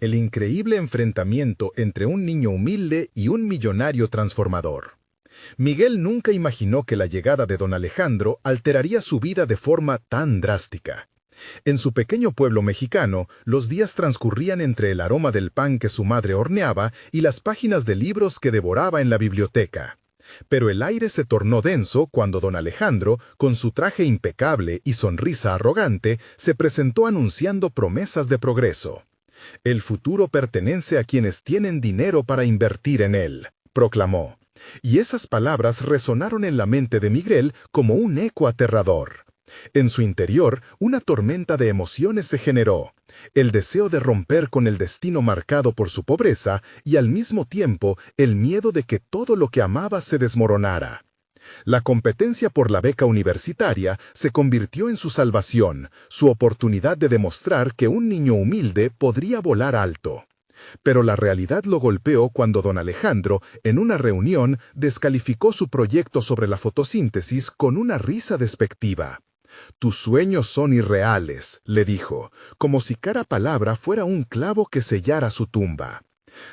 el increíble enfrentamiento entre un niño humilde y un millonario transformador. Miguel nunca imaginó que la llegada de don Alejandro alteraría su vida de forma tan drástica. En su pequeño pueblo mexicano, los días transcurrían entre el aroma del pan que su madre horneaba y las páginas de libros que devoraba en la biblioteca. Pero el aire se tornó denso cuando don Alejandro, con su traje impecable y sonrisa arrogante, se presentó anunciando promesas de progreso. «El futuro pertenece a quienes tienen dinero para invertir en él», proclamó. Y esas palabras resonaron en la mente de Miguel como un eco aterrador. En su interior, una tormenta de emociones se generó. El deseo de romper con el destino marcado por su pobreza y al mismo tiempo el miedo de que todo lo que amaba se desmoronara. La competencia por la beca universitaria se convirtió en su salvación, su oportunidad de demostrar que un niño humilde podría volar alto. Pero la realidad lo golpeó cuando don Alejandro, en una reunión, descalificó su proyecto sobre la fotosíntesis con una risa despectiva. «Tus sueños son irreales», le dijo, como si cada palabra fuera un clavo que sellara su tumba.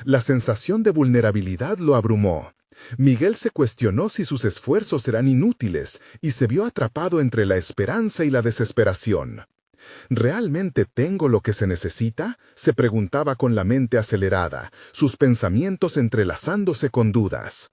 La sensación de vulnerabilidad lo abrumó. Miguel se cuestionó si sus esfuerzos eran inútiles y se vio atrapado entre la esperanza y la desesperación. «¿Realmente tengo lo que se necesita?», se preguntaba con la mente acelerada, sus pensamientos entrelazándose con dudas.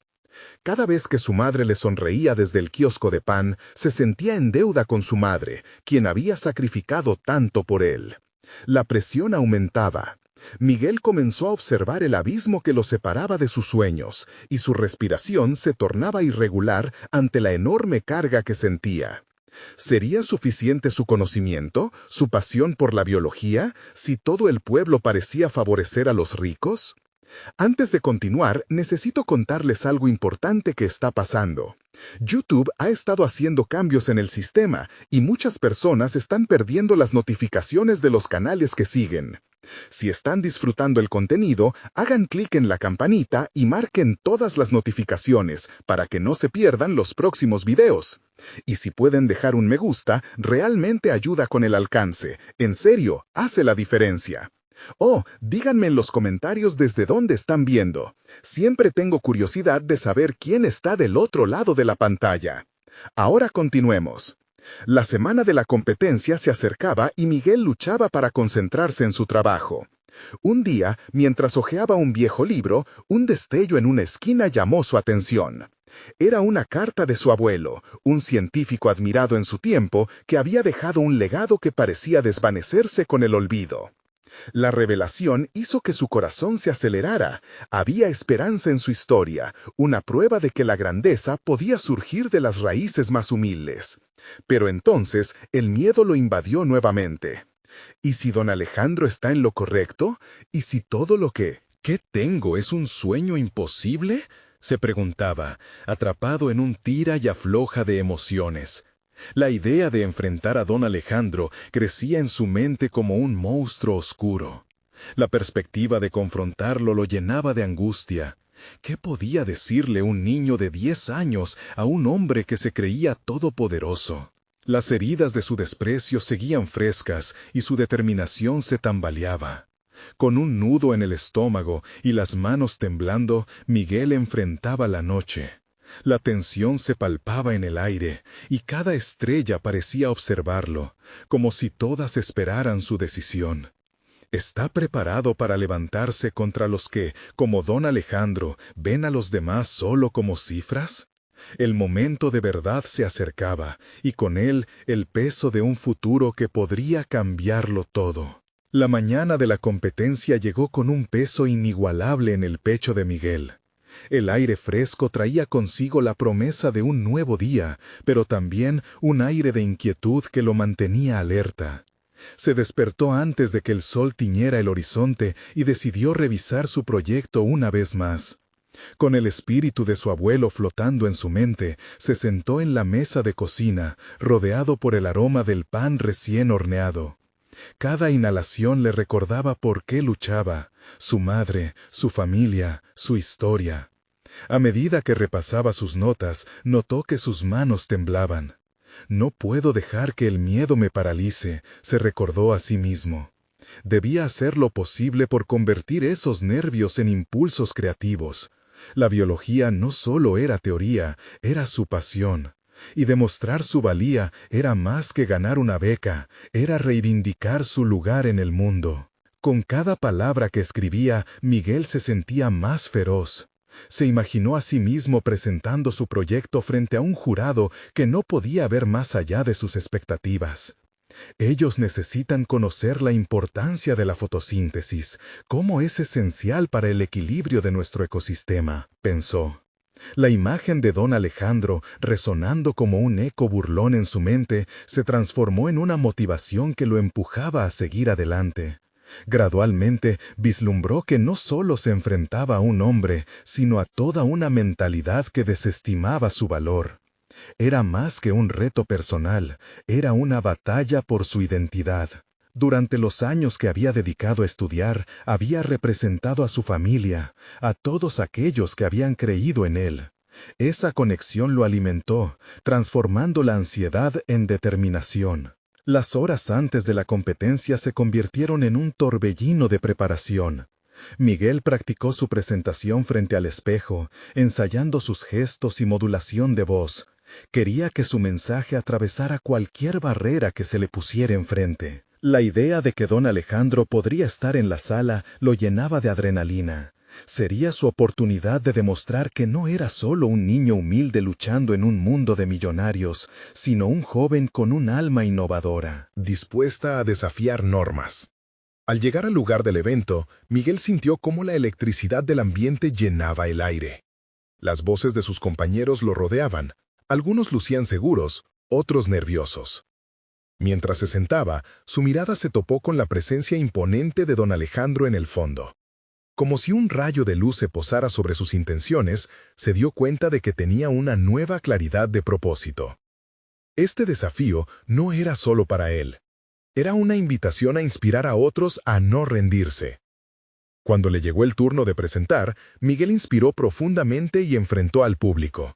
Cada vez que su madre le sonreía desde el kiosco de pan, se sentía en deuda con su madre, quien había sacrificado tanto por él. La presión aumentaba. Miguel comenzó a observar el abismo que lo separaba de sus sueños, y su respiración se tornaba irregular ante la enorme carga que sentía. ¿Sería suficiente su conocimiento, su pasión por la biología, si todo el pueblo parecía favorecer a los ricos? Antes de continuar, necesito contarles algo importante que está pasando. YouTube ha estado haciendo cambios en el sistema y muchas personas están perdiendo las notificaciones de los canales que siguen. Si están disfrutando el contenido, hagan clic en la campanita y marquen todas las notificaciones para que no se pierdan los próximos videos. Y si pueden dejar un me gusta, realmente ayuda con el alcance. En serio, hace la diferencia. Oh, díganme en los comentarios desde dónde están viendo. Siempre tengo curiosidad de saber quién está del otro lado de la pantalla. Ahora continuemos. La semana de la competencia se acercaba y Miguel luchaba para concentrarse en su trabajo. Un día, mientras hojeaba un viejo libro, un destello en una esquina llamó su atención. Era una carta de su abuelo, un científico admirado en su tiempo que había dejado un legado que parecía desvanecerse con el olvido. La revelación hizo que su corazón se acelerara. Había esperanza en su historia, una prueba de que la grandeza podía surgir de las raíces más humildes. Pero entonces el miedo lo invadió nuevamente. ¿Y si don Alejandro está en lo correcto? ¿Y si todo lo que tengo es un sueño imposible?, se preguntaba, atrapado en un tira y afloja de emociones. La idea de enfrentar a don Alejandro crecía en su mente como un monstruo oscuro. La perspectiva de confrontarlo lo llenaba de angustia. ¿Qué podía decirle un niño de 10 años a un hombre que se creía todopoderoso? Las heridas de su desprecio seguían frescas y su determinación se tambaleaba. Con un nudo en el estómago y las manos temblando, Miguel enfrentaba la noche. La tensión se palpaba en el aire, y cada estrella parecía observarlo, como si todas esperaran su decisión. ¿Está preparado para levantarse contra los que, como don Alejandro, ven a los demás solo como cifras? El momento de verdad se acercaba, y con él el peso de un futuro que podría cambiarlo todo. La mañana de la competencia llegó con un peso inigualable en el pecho de Miguel. El aire fresco traía consigo la promesa de un nuevo día, pero también un aire de inquietud que lo mantenía alerta. Se despertó antes de que el sol tiñera el horizonte y decidió revisar su proyecto una vez más. Con el espíritu de su abuelo flotando en su mente, se sentó en la mesa de cocina, rodeado por el aroma del pan recién horneado. Cada inhalación le recordaba por qué luchaba, su madre, su familia, su historia. A medida que repasaba sus notas, notó que sus manos temblaban. «No puedo dejar que el miedo me paralice», se recordó a sí mismo. Debía hacer lo posible por convertir esos nervios en impulsos creativos. La biología no solo era teoría, era su pasión. Y demostrar su valía era más que ganar una beca, era reivindicar su lugar en el mundo. Con cada palabra que escribía, Miguel se sentía más feroz. Se imaginó a sí mismo presentando su proyecto frente a un jurado que no podía ver más allá de sus expectativas. Ellos necesitan conocer la importancia de la fotosíntesis, cómo es esencial para el equilibrio de nuestro ecosistema, pensó. La imagen de don Alejandro, resonando como un eco burlón en su mente, se transformó en una motivación que lo empujaba a seguir adelante. Gradualmente vislumbró que no solo se enfrentaba a un hombre, sino a toda una mentalidad que desestimaba su valor. Era más que un reto personal, era una batalla por su identidad. Durante los años que había dedicado a estudiar, había representado a su familia, a todos aquellos que habían creído en él. Esa conexión lo alimentó, transformando la ansiedad en determinación. Las horas antes de la competencia se convirtieron en un torbellino de preparación. Miguel practicó su presentación frente al espejo, ensayando sus gestos y modulación de voz. Quería que su mensaje atravesara cualquier barrera que se le pusiera enfrente. La idea de que don Alejandro podría estar en la sala lo llenaba de adrenalina. Sería su oportunidad de demostrar que no era solo un niño humilde luchando en un mundo de millonarios, sino un joven con un alma innovadora, dispuesta a desafiar normas. Al llegar al lugar del evento, Miguel sintió cómo la electricidad del ambiente llenaba el aire. Las voces de sus compañeros lo rodeaban. Algunos lucían seguros, otros nerviosos. Mientras se sentaba, su mirada se topó con la presencia imponente de don Alejandro en el fondo. Como si un rayo de luz se posara sobre sus intenciones, se dio cuenta de que tenía una nueva claridad de propósito. Este desafío no era solo para él. Era una invitación a inspirar a otros a no rendirse. Cuando le llegó el turno de presentar, Miguel inspiró profundamente y enfrentó al público.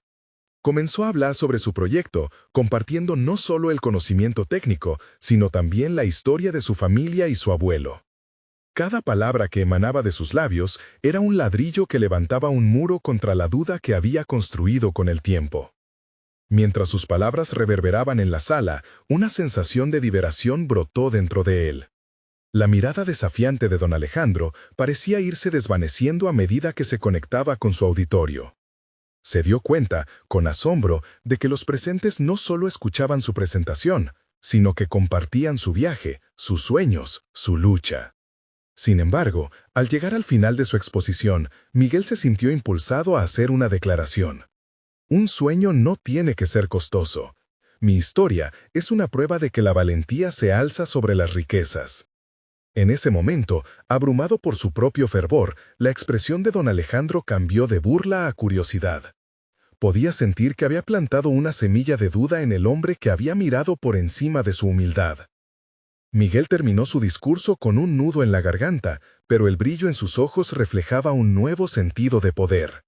Comenzó a hablar sobre su proyecto, compartiendo no solo el conocimiento técnico, sino también la historia de su familia y su abuelo. Cada palabra que emanaba de sus labios era un ladrillo que levantaba un muro contra la duda que había construido con el tiempo. Mientras sus palabras reverberaban en la sala, una sensación de liberación brotó dentro de él. La mirada desafiante de don Alejandro parecía irse desvaneciendo a medida que se conectaba con su auditorio. Se dio cuenta, con asombro, de que los presentes no solo escuchaban su presentación, sino que compartían su viaje, sus sueños, su lucha. Sin embargo, al llegar al final de su exposición, Miguel se sintió impulsado a hacer una declaración. Un sueño no tiene que ser costoso. Mi historia es una prueba de que la valentía se alza sobre las riquezas. En ese momento, abrumado por su propio fervor, la expresión de don Alejandro cambió de burla a curiosidad. Podía sentir que había plantado una semilla de duda en el hombre que había mirado por encima de su humildad. Miguel terminó su discurso con un nudo en la garganta, pero el brillo en sus ojos reflejaba un nuevo sentido de poder.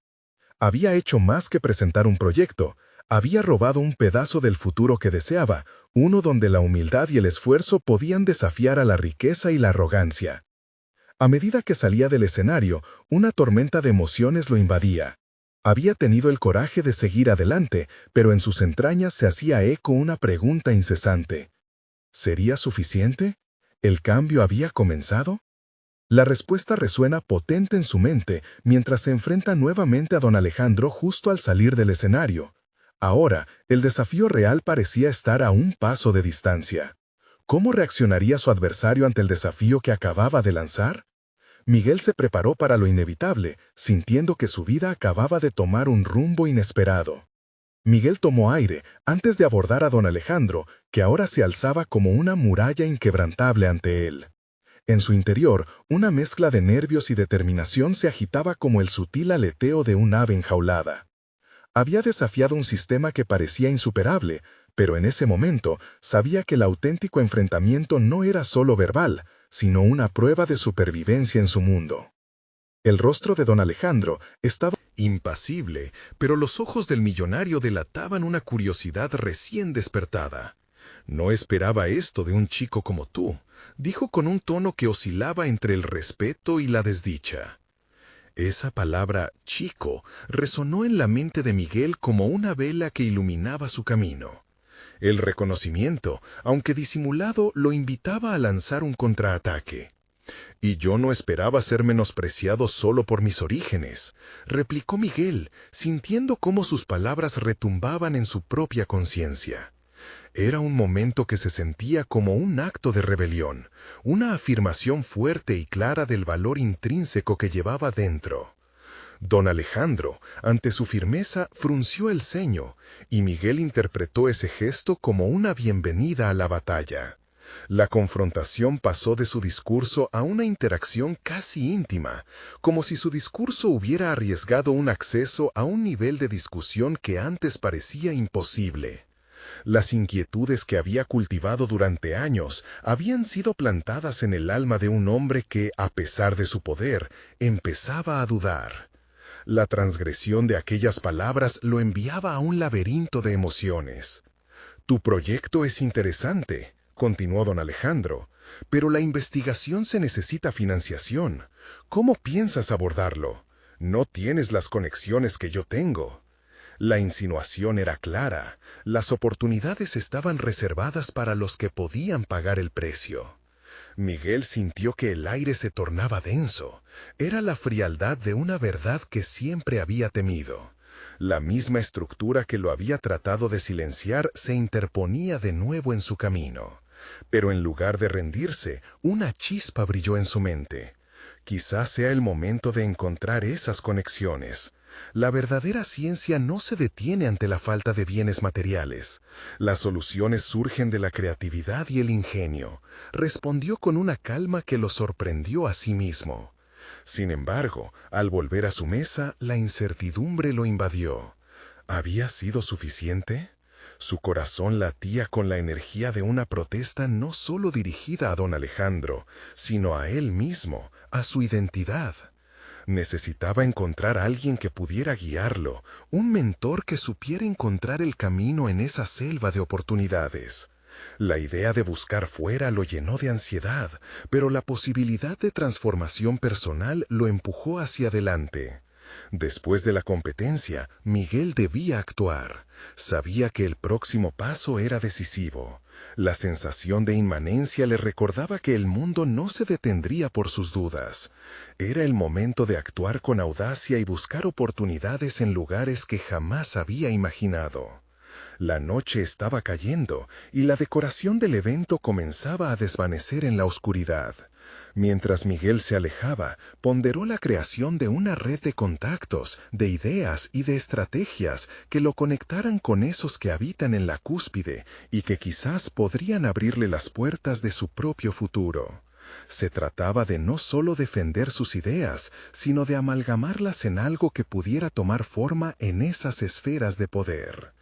Había hecho más que presentar un proyecto, había robado un pedazo del futuro que deseaba, uno donde la humildad y el esfuerzo podían desafiar a la riqueza y la arrogancia. A medida que salía del escenario, una tormenta de emociones lo invadía. Había tenido el coraje de seguir adelante, pero en sus entrañas se hacía eco una pregunta incesante. ¿Sería suficiente? ¿El cambio había comenzado? La respuesta resuena potente en su mente mientras se enfrenta nuevamente a don Alejandro justo al salir del escenario. Ahora, el desafío real parecía estar a un paso de distancia. ¿Cómo reaccionaría su adversario ante el desafío que acababa de lanzar? Miguel se preparó para lo inevitable, sintiendo que su vida acababa de tomar un rumbo inesperado. Miguel tomó aire antes de abordar a don Alejandro, que ahora se alzaba como una muralla inquebrantable ante él. En su interior, una mezcla de nervios y determinación se agitaba como el sutil aleteo de un ave enjaulada. Había desafiado un sistema que parecía insuperable, pero en ese momento sabía que el auténtico enfrentamiento no era solo verbal, sino una prueba de supervivencia en su mundo. El rostro de don Alejandro estaba impasible, pero los ojos del millonario delataban una curiosidad recién despertada. No esperaba esto de un chico como tú. dijo con un tono que oscilaba entre el respeto y la desdicha. Esa palabra chico resonó en la mente de Miguel como una vela que iluminaba su camino. El reconocimiento, aunque disimulado, lo invitaba a lanzar un contraataque. «Y yo no esperaba ser menospreciado solo por mis orígenes», replicó Miguel, sintiendo cómo sus palabras retumbaban en su propia conciencia. Era un momento que se sentía como un acto de rebelión, una afirmación fuerte y clara del valor intrínseco que llevaba dentro. Don Alejandro, ante su firmeza, frunció el ceño, y Miguel interpretó ese gesto como una bienvenida a la batalla. La confrontación pasó de su discurso a una interacción casi íntima, como si su discurso hubiera arriesgado un acceso a un nivel de discusión que antes parecía imposible. Las inquietudes que había cultivado durante años habían sido plantadas en el alma de un hombre que, a pesar de su poder, empezaba a dudar. La transgresión de aquellas palabras lo enviaba a un laberinto de emociones. «Tu proyecto es interesante», continuó don Alejandro, «pero la investigación se necesita financiación. ¿Cómo piensas abordarlo? No tienes las conexiones que yo tengo». La insinuación era clara. Las oportunidades estaban reservadas para los que podían pagar el precio. Miguel sintió que el aire se tornaba denso. Era la frialdad de una verdad que siempre había temido. La misma estructura que lo había tratado de silenciar se interponía de nuevo en su camino. Pero en lugar de rendirse, una chispa brilló en su mente. Quizás sea el momento de encontrar esas conexiones. La verdadera ciencia no se detiene ante la falta de bienes materiales. Las soluciones surgen de la creatividad y el ingenio, respondió con una calma que lo sorprendió a sí mismo. Sin embargo, al volver a su mesa, la incertidumbre lo invadió. ¿Había sido suficiente? Su corazón latía con la energía de una protesta no solo dirigida a don Alejandro, sino a él mismo, a su identidad. Necesitaba encontrar a alguien que pudiera guiarlo, un mentor que supiera encontrar el camino en esa selva de oportunidades. La idea de buscar fuera lo llenó de ansiedad, pero la posibilidad de transformación personal lo empujó hacia adelante. Después de la competencia, Miguel debía actuar. Sabía que el próximo paso era decisivo. La sensación de inmanencia le recordaba que el mundo no se detendría por sus dudas. Era el momento de actuar con audacia y buscar oportunidades en lugares que jamás había imaginado. La noche estaba cayendo y la decoración del evento comenzaba a desvanecer en la oscuridad. Mientras Miguel se alejaba, ponderó la creación de una red de contactos, de ideas y de estrategias que lo conectaran con esos que habitan en la cúspide y que quizás podrían abrirle las puertas de su propio futuro. Se trataba de no solo defender sus ideas, sino de amalgamarlas en algo que pudiera tomar forma en esas esferas de poder.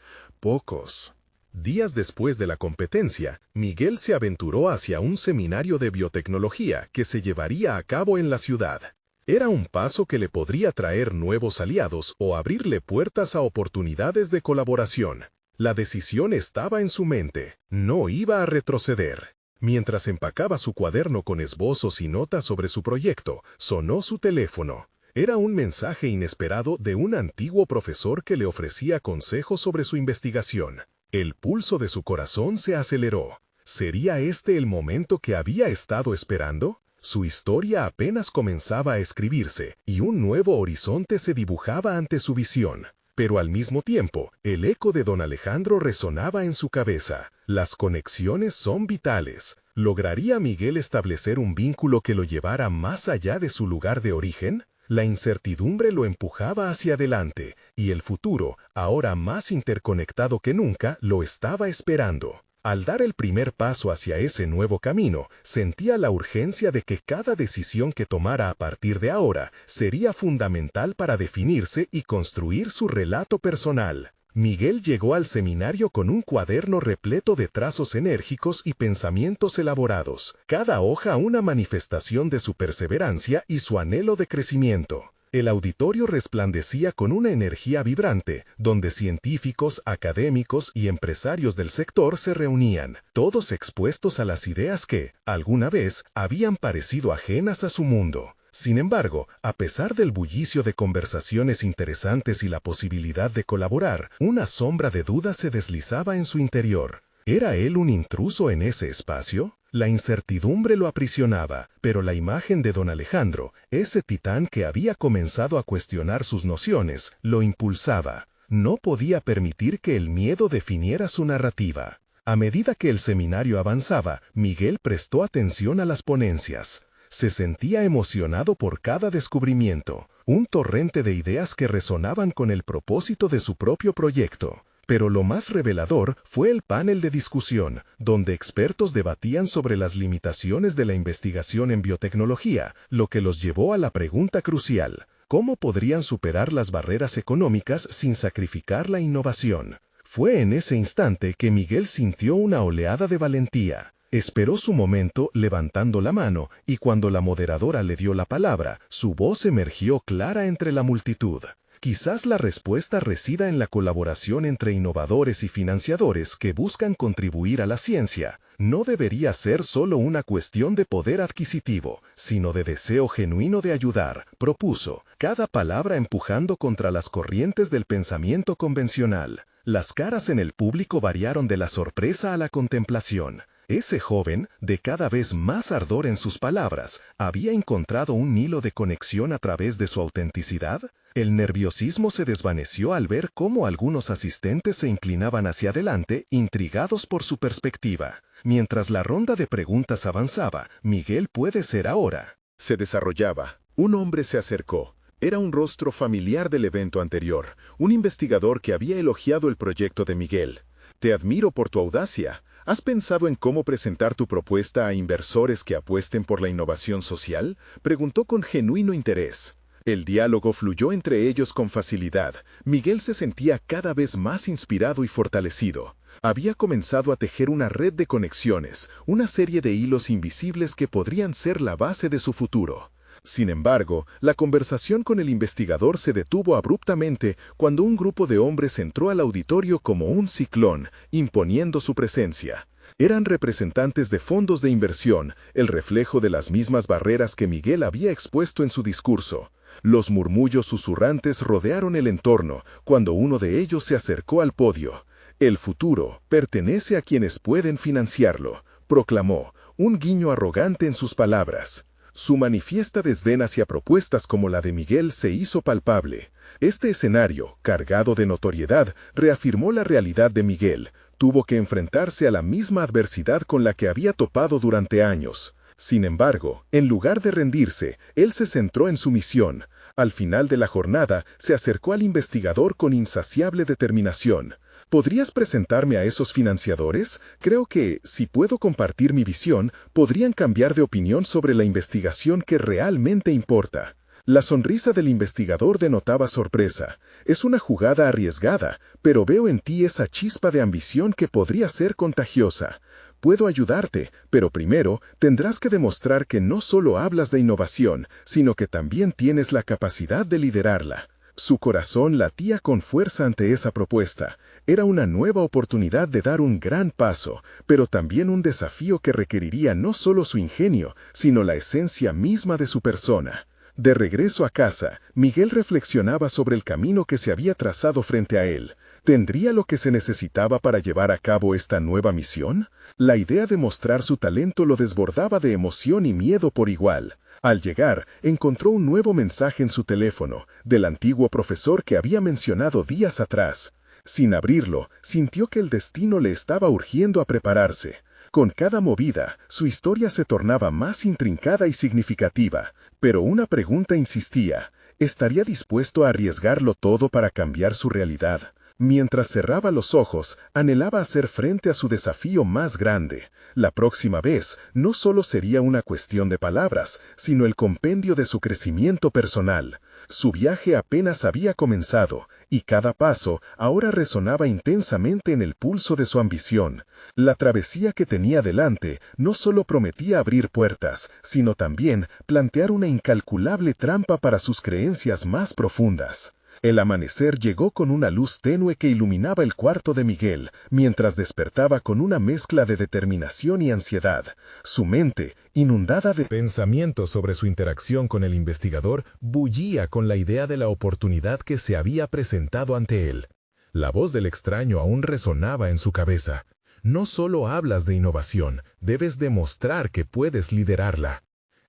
Días después de la competencia, Miguel se aventuró hacia un seminario de biotecnología que se llevaría a cabo en la ciudad. Era un paso que le podría traer nuevos aliados o abrirle puertas a oportunidades de colaboración. La decisión estaba en su mente, no iba a retroceder. Mientras empacaba su cuaderno con esbozos y notas sobre su proyecto, sonó su teléfono. Era un mensaje inesperado de un antiguo profesor que le ofrecía consejos sobre su investigación. El pulso de su corazón se aceleró. ¿Sería este el momento que había estado esperando? Su historia apenas comenzaba a escribirse y un nuevo horizonte se dibujaba ante su visión. Pero al mismo tiempo, el eco de don Alejandro resonaba en su cabeza. Las conexiones son vitales. ¿Lograría Miguel establecer un vínculo que lo llevara más allá de su lugar de origen? La incertidumbre lo empujaba hacia adelante, y el futuro, ahora más interconectado que nunca, lo estaba esperando. Al dar el primer paso hacia ese nuevo camino, sentía la urgencia de que cada decisión que tomara a partir de ahora sería fundamental para definirse y construir su relato personal. Miguel llegó al seminario con un cuaderno repleto de trazos enérgicos y pensamientos elaborados, cada hoja una manifestación de su perseverancia y su anhelo de crecimiento. El auditorio resplandecía con una energía vibrante, donde científicos, académicos y empresarios del sector se reunían, todos expuestos a las ideas que, alguna vez, habían parecido ajenas a su mundo. Sin embargo, a pesar del bullicio de conversaciones interesantes y la posibilidad de colaborar, una sombra de duda se deslizaba en su interior. ¿Era él un intruso en ese espacio? La incertidumbre lo aprisionaba, pero la imagen de don Alejandro, ese titán que había comenzado a cuestionar sus nociones, lo impulsaba. No podía permitir que el miedo definiera su narrativa. A medida que el seminario avanzaba, Miguel prestó atención a las ponencias. Se sentía emocionado por cada descubrimiento, un torrente de ideas que resonaban con el propósito de su propio proyecto. Pero lo más revelador fue el panel de discusión, donde expertos debatían sobre las limitaciones de la investigación en biotecnología, lo que los llevó a la pregunta crucial: ¿cómo podrían superar las barreras económicas sin sacrificar la innovación? Fue en ese instante que Miguel sintió una oleada de valentía. Esperó su momento levantando la mano, y cuando la moderadora le dio la palabra, su voz emergió clara entre la multitud. Quizás la respuesta resida en la colaboración entre innovadores y financiadores que buscan contribuir a la ciencia. No debería ser solo una cuestión de poder adquisitivo, sino de deseo genuino de ayudar, propuso, cada palabra empujando contra las corrientes del pensamiento convencional. Las caras en el público variaron de la sorpresa a la contemplación. Ese joven, de cada vez más ardor en sus palabras, ¿había encontrado un hilo de conexión a través de su autenticidad? El nerviosismo se desvaneció al ver cómo algunos asistentes se inclinaban hacia adelante, intrigados por su perspectiva. Mientras la ronda de preguntas avanzaba, Miguel puede ser ahora. Se desarrollaba. Un hombre se acercó. Era un rostro familiar del evento anterior, un investigador que había elogiado el proyecto de Miguel. Te admiro por tu audacia. ¿Has pensado en cómo presentar tu propuesta a inversores que apuesten por la innovación social? Preguntó con genuino interés. El diálogo fluyó entre ellos con facilidad. Miguel se sentía cada vez más inspirado y fortalecido. Había comenzado a tejer una red de conexiones, una serie de hilos invisibles que podrían ser la base de su futuro. Sin embargo, la conversación con el investigador se detuvo abruptamente cuando un grupo de hombres entró al auditorio como un ciclón, imponiendo su presencia. Eran representantes de fondos de inversión, el reflejo de las mismas barreras que Miguel había expuesto en su discurso. Los murmullos susurrantes rodearon el entorno cuando uno de ellos se acercó al podio. El futuro pertenece a quienes pueden financiarlo, proclamó, un guiño arrogante en sus palabras. Su manifiesta desdén hacia propuestas como la de Miguel se hizo palpable. Este escenario, cargado de notoriedad, reafirmó la realidad de Miguel. Tuvo que enfrentarse a la misma adversidad con la que había topado durante años. Sin embargo, en lugar de rendirse, él se centró en su misión. Al final de la jornada, se acercó al investigador con insaciable determinación. ¿Podrías presentarme a esos financiadores? Creo que, si puedo compartir mi visión, podrían cambiar de opinión sobre la investigación que realmente importa. La sonrisa del investigador denotaba sorpresa. Es una jugada arriesgada, pero veo en ti esa chispa de ambición que podría ser contagiosa. Puedo ayudarte, pero primero tendrás que demostrar que no solo hablas de innovación, sino que también tienes la capacidad de liderarla. Su corazón latía con fuerza ante esa propuesta. Era una nueva oportunidad de dar un gran paso, pero también un desafío que requeriría no solo su ingenio, sino la esencia misma de su persona. De regreso a casa, Miguel reflexionaba sobre el camino que se había trazado frente a él. ¿Tendría lo que se necesitaba para llevar a cabo esta nueva misión? La idea de mostrar su talento lo desbordaba de emoción y miedo por igual. Al llegar, encontró un nuevo mensaje en su teléfono, del antiguo profesor que había mencionado días atrás. Sin abrirlo, sintió que el destino le estaba urgiendo a prepararse. Con cada movida, su historia se tornaba más intrincada y significativa, pero una pregunta insistía: ¿estaría dispuesto a arriesgarlo todo para cambiar su realidad? Mientras cerraba los ojos, anhelaba hacer frente a su desafío más grande. La próxima vez no solo sería una cuestión de palabras, sino el compendio de su crecimiento personal. Su viaje apenas había comenzado, y cada paso ahora resonaba intensamente en el pulso de su ambición. La travesía que tenía delante no solo prometía abrir puertas, sino también plantear una incalculable trampa para sus creencias más profundas. El amanecer llegó con una luz tenue que iluminaba el cuarto de Miguel, mientras despertaba con una mezcla de determinación y ansiedad. Su mente, inundada de pensamientos sobre su interacción con el investigador, bullía con la idea de la oportunidad que se había presentado ante él. La voz del extraño aún resonaba en su cabeza. No solo hablas de innovación, debes demostrar que puedes liderarla.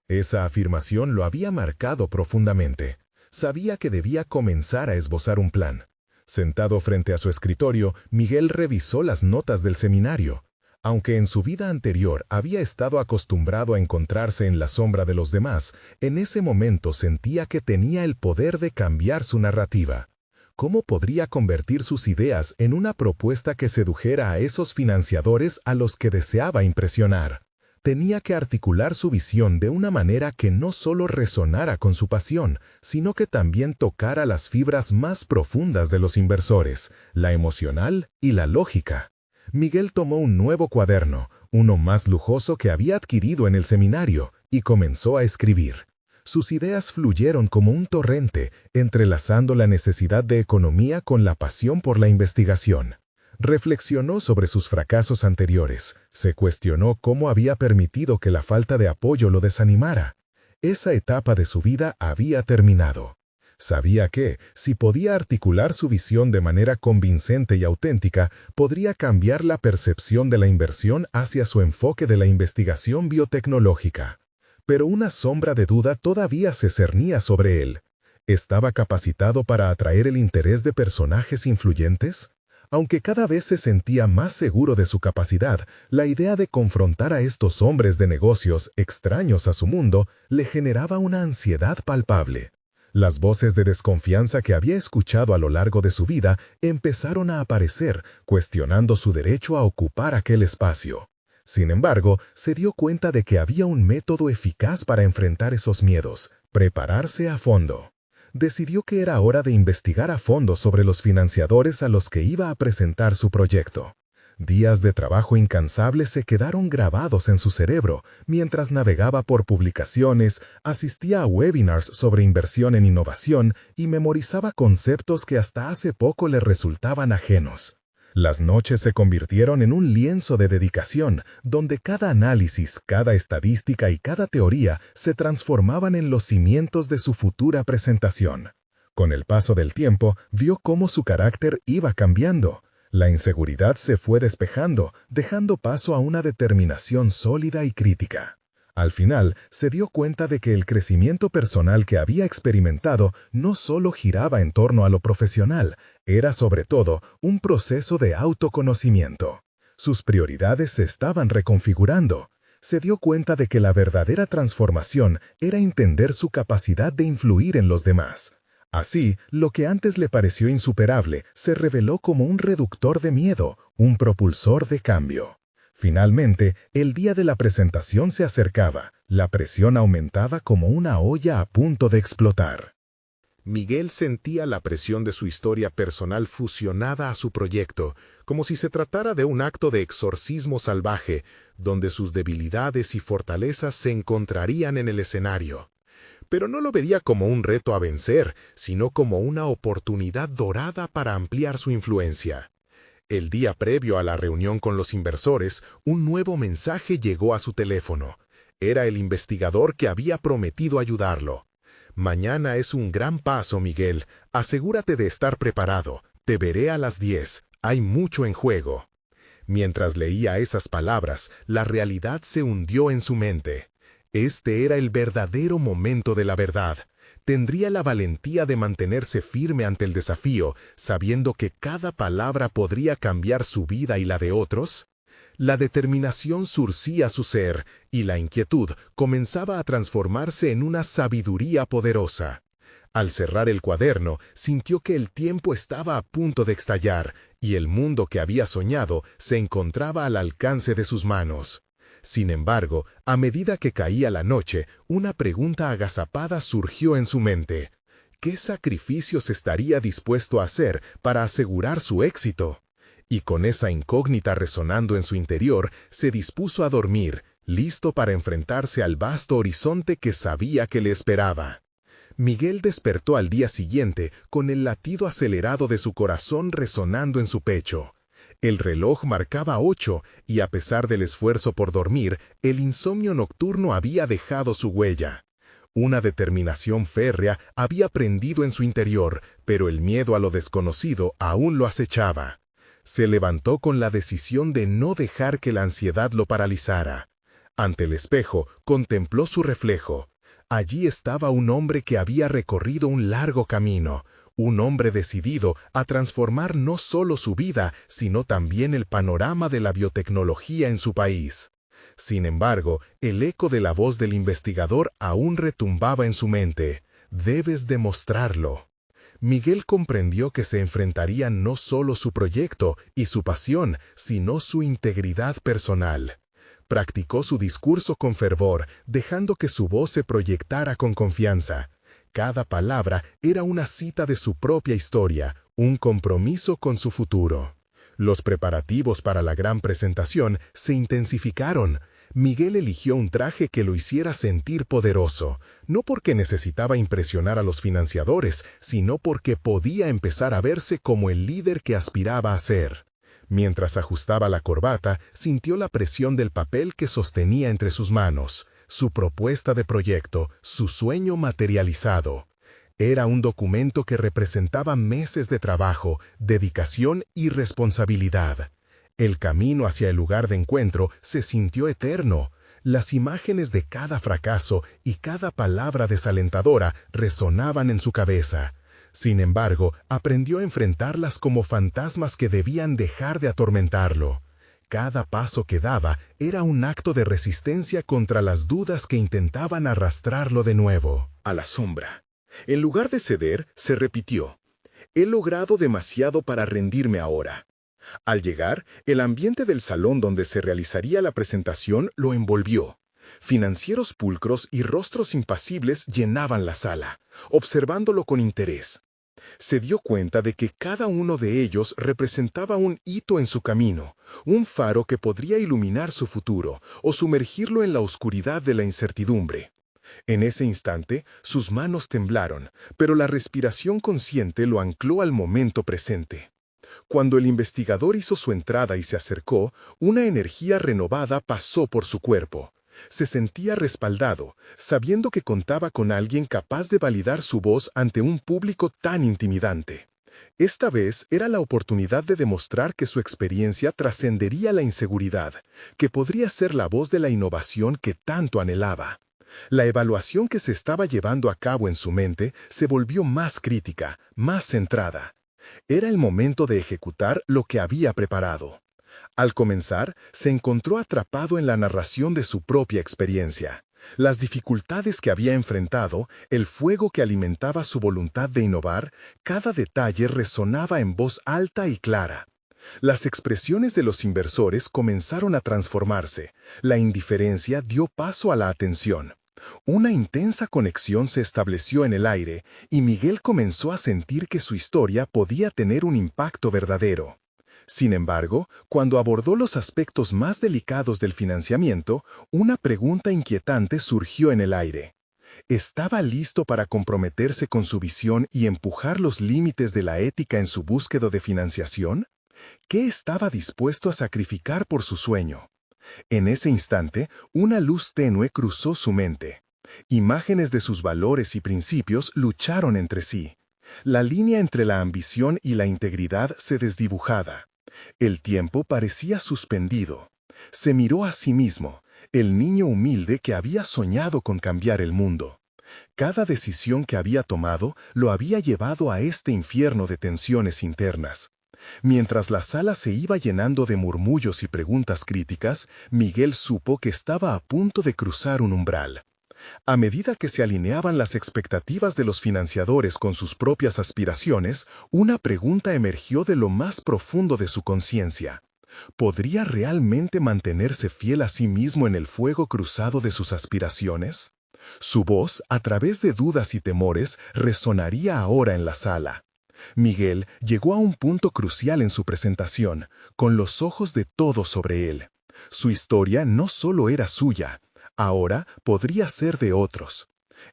Esa afirmación lo había marcado profundamente. Sabía que debía comenzar a esbozar un plan. Sentado frente a su escritorio, Miguel revisó las notas del seminario. Aunque en su vida anterior había estado acostumbrado a encontrarse en la sombra de los demás, en ese momento sentía que tenía el poder de cambiar su narrativa. ¿Cómo podría convertir sus ideas en una propuesta que sedujera a esos financiadores a los que deseaba impresionar? Tenía que articular su visión de una manera que no solo resonara con su pasión, sino que también tocara las fibras más profundas de los inversores, la emocional y la lógica. Miguel tomó un nuevo cuaderno, uno más lujoso que había adquirido en el seminario, y comenzó a escribir. Sus ideas fluyeron como un torrente, entrelazando la necesidad de economía con la pasión por la investigación. Reflexionó sobre sus fracasos anteriores, se cuestionó cómo había permitido que la falta de apoyo lo desanimara. Esa etapa de su vida había terminado. Sabía que, si podía articular su visión de manera convincente y auténtica, podría cambiar la percepción de la inversión hacia su enfoque de la investigación biotecnológica. Pero una sombra de duda todavía se cernía sobre él. ¿Estaba capacitado para atraer el interés de personajes influyentes? Aunque cada vez se sentía más seguro de su capacidad, la idea de confrontar a estos hombres de negocios extraños a su mundo le generaba una ansiedad palpable. Las voces de desconfianza que había escuchado a lo largo de su vida empezaron a aparecer, cuestionando su derecho a ocupar aquel espacio. Sin embargo, se dio cuenta de que había un método eficaz para enfrentar esos miedos: prepararse a fondo. Decidió que era hora de investigar a fondo sobre los financiadores a los que iba a presentar su proyecto. Días de trabajo incansable se quedaron grabados en su cerebro mientras navegaba por publicaciones, asistía a webinars sobre inversión en innovación y memorizaba conceptos que hasta hace poco le resultaban ajenos. Las noches se convirtieron en un lienzo de dedicación, donde cada análisis, cada estadística y cada teoría se transformaban en los cimientos de su futura presentación. Con el paso del tiempo, vio cómo su carácter iba cambiando. La inseguridad se fue despejando, dejando paso a una determinación sólida y crítica. Al final, se dio cuenta de que el crecimiento personal que había experimentado no solo giraba en torno a lo profesional, era sobre todo un proceso de autoconocimiento. Sus prioridades se estaban reconfigurando. Se dio cuenta de que la verdadera transformación era entender su capacidad de influir en los demás. Así, lo que antes le pareció insuperable se reveló como un reductor de miedo, un propulsor de cambio. Finalmente, el día de la presentación se acercaba. La presión aumentaba como una olla a punto de explotar. Miguel sentía la presión de su historia personal fusionada a su proyecto, como si se tratara de un acto de exorcismo salvaje, donde sus debilidades y fortalezas se encontrarían en el escenario. Pero no lo veía como un reto a vencer, sino como una oportunidad dorada para ampliar su influencia. El día previo a la reunión con los inversores, un nuevo mensaje llegó a su teléfono. Era el investigador que había prometido ayudarlo. «Mañana es un gran paso, Miguel. Asegúrate de estar preparado. Te veré a las 10. Hay mucho en juego». Mientras leía esas palabras, la realidad se hundió en su mente. Este era el verdadero momento de la verdad. Tendría la valentía de mantenerse firme ante el desafío, sabiendo que cada palabra podría cambiar su vida y la de otros. La determinación surcía su ser, y la inquietud comenzaba a transformarse en una sabiduría poderosa. Al cerrar el cuaderno, sintió que el tiempo estaba a punto de estallar y el mundo que había soñado se encontraba al alcance de sus manos. Sin embargo, a medida que caía la noche, una pregunta agazapada surgió en su mente. ¿Qué sacrificios estaría dispuesto a hacer para asegurar su éxito? Y con esa incógnita resonando en su interior, se dispuso a dormir, listo para enfrentarse al vasto horizonte que sabía que le esperaba. Miguel despertó al día siguiente con el latido acelerado de su corazón resonando en su pecho. El reloj marcaba 8 y a pesar del esfuerzo por dormir, el insomnio nocturno había dejado su huella. Una determinación férrea había prendido en su interior, pero el miedo a lo desconocido aún lo acechaba. Se levantó con la decisión de no dejar que la ansiedad lo paralizara. Ante el espejo, contempló su reflejo. Allí estaba un hombre que había recorrido un largo camino, un hombre decidido a transformar no solo su vida, sino también el panorama de la biotecnología en su país. Sin embargo, el eco de la voz del investigador aún retumbaba en su mente. «Debes demostrarlo». Miguel comprendió que se enfrentaría no solo su proyecto y su pasión, sino su integridad personal. Practicó su discurso con fervor, dejando que su voz se proyectara con confianza. Cada palabra era una cita de su propia historia, un compromiso con su futuro. Los preparativos para la gran presentación se intensificaron. Miguel eligió un traje que lo hiciera sentir poderoso, no porque necesitaba impresionar a los financiadores, sino porque podía empezar a verse como el líder que aspiraba a ser. Mientras ajustaba la corbata, sintió la presión del papel que sostenía entre sus manos, su propuesta de proyecto, su sueño materializado. Era un documento que representaba meses de trabajo, dedicación y responsabilidad. El camino hacia el lugar de encuentro se sintió eterno. Las imágenes de cada fracaso y cada palabra desalentadora resonaban en su cabeza. Sin embargo, aprendió a enfrentarlas como fantasmas que debían dejar de atormentarlo. Cada paso que daba era un acto de resistencia contra las dudas que intentaban arrastrarlo de nuevo. A la sombra. En lugar de ceder, se repitió. He logrado demasiado para rendirme ahora. Al llegar, el ambiente del salón donde se realizaría la presentación lo envolvió. Financieros pulcros y rostros impasibles llenaban la sala, observándolo con interés. Se dio cuenta de que cada uno de ellos representaba un hito en su camino, un faro que podría iluminar su futuro o sumergirlo en la oscuridad de la incertidumbre. En ese instante, sus manos temblaron, pero la respiración consciente lo ancló al momento presente. Cuando el investigador hizo su entrada y se acercó, una energía renovada pasó por su cuerpo. Se sentía respaldado, sabiendo que contaba con alguien capaz de validar su voz ante un público tan intimidante. Esta vez era la oportunidad de demostrar que su experiencia trascendería la inseguridad, que podría ser la voz de la innovación que tanto anhelaba. La evaluación que se estaba llevando a cabo en su mente se volvió más crítica, más centrada. Era el momento de ejecutar lo que había preparado. Al comenzar, se encontró atrapado en la narración de su propia experiencia. Las dificultades que había enfrentado, el fuego que alimentaba su voluntad de innovar, cada detalle resonaba en voz alta y clara. Las expresiones de los inversores comenzaron a transformarse. La indiferencia dio paso a la atención. Una intensa conexión se estableció en el aire y Miguel comenzó a sentir que su historia podía tener un impacto verdadero. Sin embargo, cuando abordó los aspectos más delicados del financiamiento, una pregunta inquietante surgió en el aire. ¿Estaba listo para comprometerse con su visión y empujar los límites de la ética en su búsqueda de financiación? ¿Qué estaba dispuesto a sacrificar por su sueño? En ese instante, una luz tenue cruzó su mente. Imágenes de sus valores y principios lucharon entre sí. La línea entre la ambición y la integridad se desdibujaba. El tiempo parecía suspendido. Se miró a sí mismo, el niño humilde que había soñado con cambiar el mundo. Cada decisión que había tomado lo había llevado a este infierno de tensiones internas. Mientras la sala se iba llenando de murmullos y preguntas críticas, Miguel supo que estaba a punto de cruzar un umbral. A medida que se alineaban las expectativas de los financiadores con sus propias aspiraciones, una pregunta emergió de lo más profundo de su conciencia. ¿Podría realmente mantenerse fiel a sí mismo en el fuego cruzado de sus aspiraciones? Su voz, a través de dudas y temores, resonaría ahora en la sala. Miguel llegó a un punto crucial en su presentación, con los ojos de todos sobre él. Su historia no solo era suya, ahora podría ser de otros.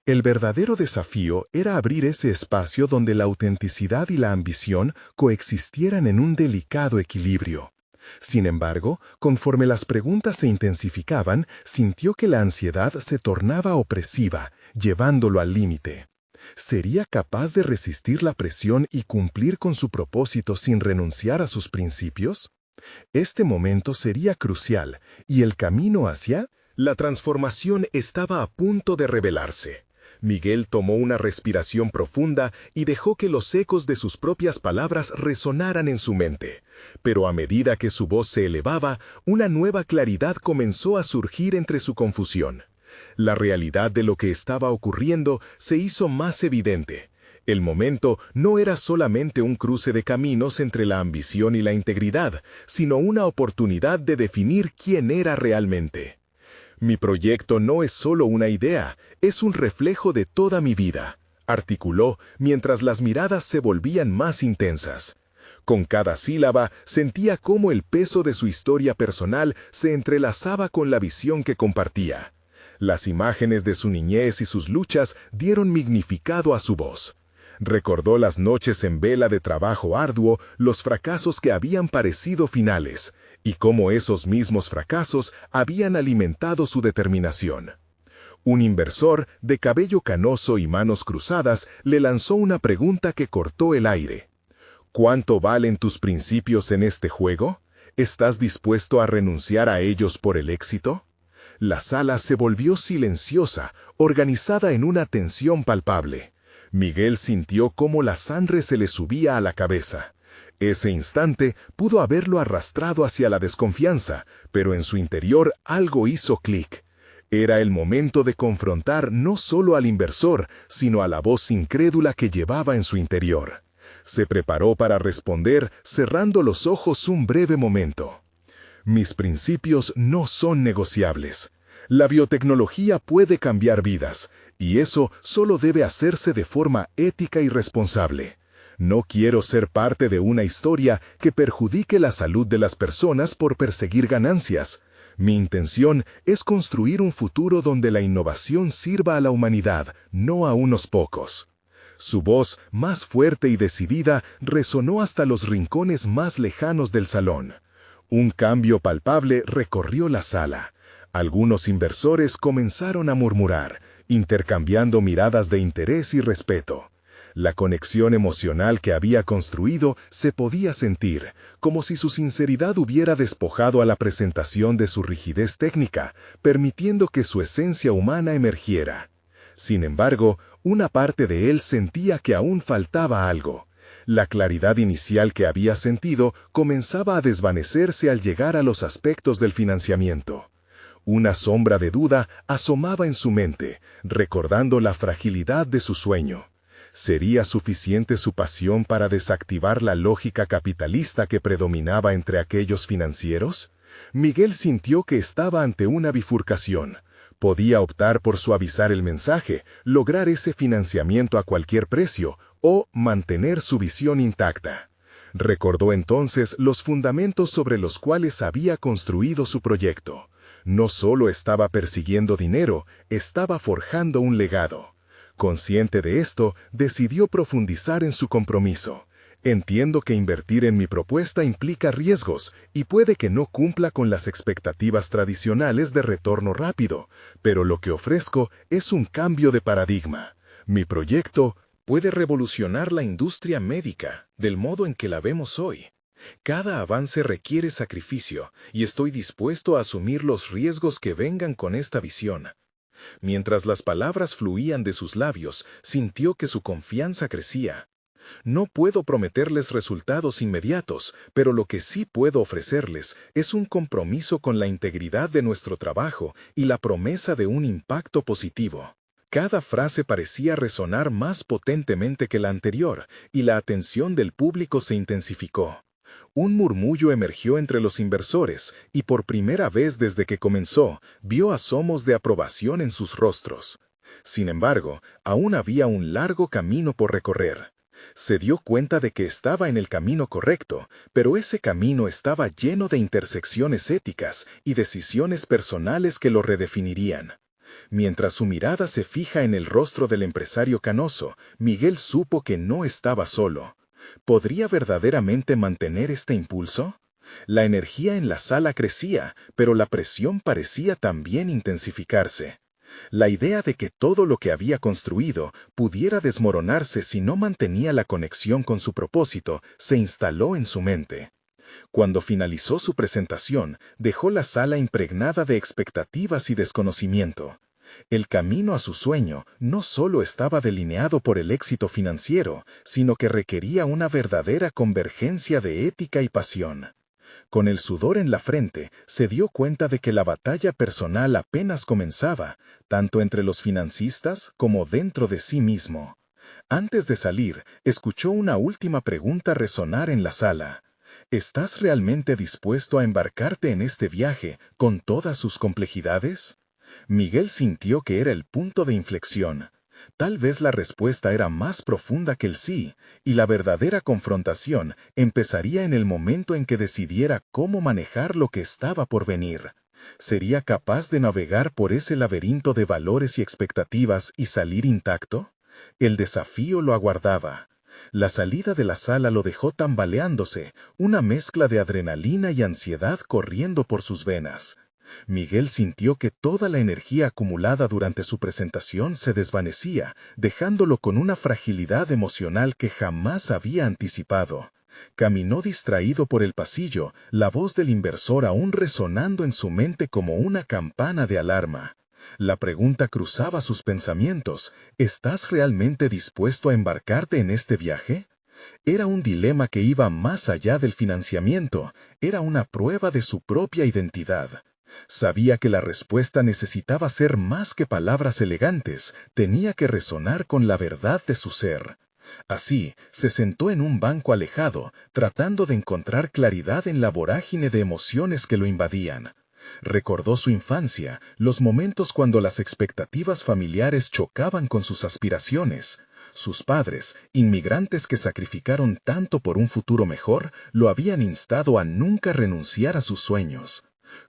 El verdadero desafío era abrir ese espacio donde la autenticidad y la ambición coexistieran en un delicado equilibrio. Sin embargo, conforme las preguntas se intensificaban, sintió que la ansiedad se tornaba opresiva, llevándolo al límite. ¿Sería capaz de resistir la presión y cumplir con su propósito sin renunciar a sus principios? Este momento sería crucial, y el camino hacia la transformación estaba a punto de revelarse. Miguel tomó una respiración profunda y dejó que los ecos de sus propias palabras resonaran en su mente. Pero a medida que su voz se elevaba, una nueva claridad comenzó a surgir entre su confusión. La realidad de lo que estaba ocurriendo se hizo más evidente. El momento no era solamente un cruce de caminos entre la ambición y la integridad, sino una oportunidad de definir quién era realmente. Mi proyecto no es solo una idea, es un reflejo de toda mi vida, articuló mientras las miradas se volvían más intensas. Con cada sílaba sentía cómo el peso de su historia personal se entrelazaba con la visión que compartía. Las imágenes de su niñez y sus luchas dieron significado a su voz. Recordó las noches en vela de trabajo arduo, los fracasos que habían parecido finales, y cómo esos mismos fracasos habían alimentado su determinación. Un inversor, de cabello canoso y manos cruzadas, le lanzó una pregunta que cortó el aire. ¿Cuánto valen tus principios en este juego? ¿Estás dispuesto a renunciar a ellos por el éxito? La sala se volvió silenciosa, organizada en una tensión palpable. Miguel sintió cómo la sangre se le subía a la cabeza. Ese instante pudo haberlo arrastrado hacia la desconfianza, pero en su interior algo hizo clic. Era el momento de confrontar no solo al inversor, sino a la voz incrédula que llevaba en su interior. Se preparó para responder, cerrando los ojos un breve momento. Mis principios no son negociables. La biotecnología puede cambiar vidas, y eso solo debe hacerse de forma ética y responsable. No quiero ser parte de una historia que perjudique la salud de las personas por perseguir ganancias. Mi intención es construir un futuro donde la innovación sirva a la humanidad, no a unos pocos. Su voz, más fuerte y decidida, resonó hasta los rincones más lejanos del salón. Un cambio palpable recorrió la sala. Algunos inversores comenzaron a murmurar, intercambiando miradas de interés y respeto. La conexión emocional que había construido se podía sentir, como si su sinceridad hubiera despojado a la presentación de su rigidez técnica, permitiendo que su esencia humana emergiera. Sin embargo, una parte de él sentía que aún faltaba algo. La claridad inicial que había sentido comenzaba a desvanecerse al llegar a los aspectos del financiamiento. Una sombra de duda asomaba en su mente, recordando la fragilidad de su sueño. ¿Sería suficiente su pasión para desactivar la lógica capitalista que predominaba entre aquellos financieros? Miguel sintió que estaba ante una bifurcación. Podía optar por suavizar el mensaje, lograr ese financiamiento a cualquier precio, o mantener su visión intacta. Recordó entonces los fundamentos sobre los cuales había construido su proyecto. No solo estaba persiguiendo dinero, estaba forjando un legado. Consciente de esto, decidió profundizar en su compromiso. Entiendo que invertir en mi propuesta implica riesgos y puede que no cumpla con las expectativas tradicionales de retorno rápido, pero lo que ofrezco es un cambio de paradigma. Mi proyecto puede revolucionar la industria médica del modo en que la vemos hoy. Cada avance requiere sacrificio y estoy dispuesto a asumir los riesgos que vengan con esta visión. Mientras las palabras fluían de sus labios, sintió que su confianza crecía. No puedo prometerles resultados inmediatos, pero lo que sí puedo ofrecerles es un compromiso con la integridad de nuestro trabajo y la promesa de un impacto positivo. Cada frase parecía resonar más potentemente que la anterior, y la atención del público se intensificó. Un murmullo emergió entre los inversores, y por primera vez desde que comenzó, vio asomos de aprobación en sus rostros. Sin embargo, aún había un largo camino por recorrer. Se dio cuenta de que estaba en el camino correcto, pero ese camino estaba lleno de intersecciones éticas y decisiones personales que lo redefinirían. Mientras su mirada se fija en el rostro del empresario canoso, Miguel supo que no estaba solo. ¿Podría verdaderamente mantener este impulso? La energía en la sala crecía, pero la presión parecía también intensificarse. La idea de que todo lo que había construido pudiera desmoronarse si no mantenía la conexión con su propósito se instaló en su mente. Cuando finalizó su presentación, dejó la sala impregnada de expectativas y desconocimiento. El camino a su sueño no solo estaba delineado por el éxito financiero, sino que requería una verdadera convergencia de ética y pasión. Con el sudor en la frente, se dio cuenta de que la batalla personal apenas comenzaba, tanto entre los financistas como dentro de sí mismo. Antes de salir, escuchó una última pregunta resonar en la sala. ¿Estás realmente dispuesto a embarcarte en este viaje con todas sus complejidades? Miguel sintió que era el punto de inflexión. Tal vez la respuesta era más profunda que el sí, y la verdadera confrontación empezaría en el momento en que decidiera cómo manejar lo que estaba por venir. ¿Sería capaz de navegar por ese laberinto de valores y expectativas y salir intacto? El desafío lo aguardaba. La salida de la sala lo dejó tambaleándose, una mezcla de adrenalina y ansiedad corriendo por sus venas. Miguel sintió que toda la energía acumulada durante su presentación se desvanecía, dejándolo con una fragilidad emocional que jamás había anticipado. Caminó distraído por el pasillo, la voz del inversor aún resonando en su mente como una campana de alarma. La pregunta cruzaba sus pensamientos: ¿estás realmente dispuesto a embarcarte en este viaje? Era un dilema que iba más allá del financiamiento, era una prueba de su propia identidad. Sabía que la respuesta necesitaba ser más que palabras elegantes, tenía que resonar con la verdad de su ser. Así, se sentó en un banco alejado, tratando de encontrar claridad en la vorágine de emociones que lo invadían. Recordó su infancia, los momentos cuando las expectativas familiares chocaban con sus aspiraciones. Sus padres, inmigrantes que sacrificaron tanto por un futuro mejor, lo habían instado a nunca renunciar a sus sueños.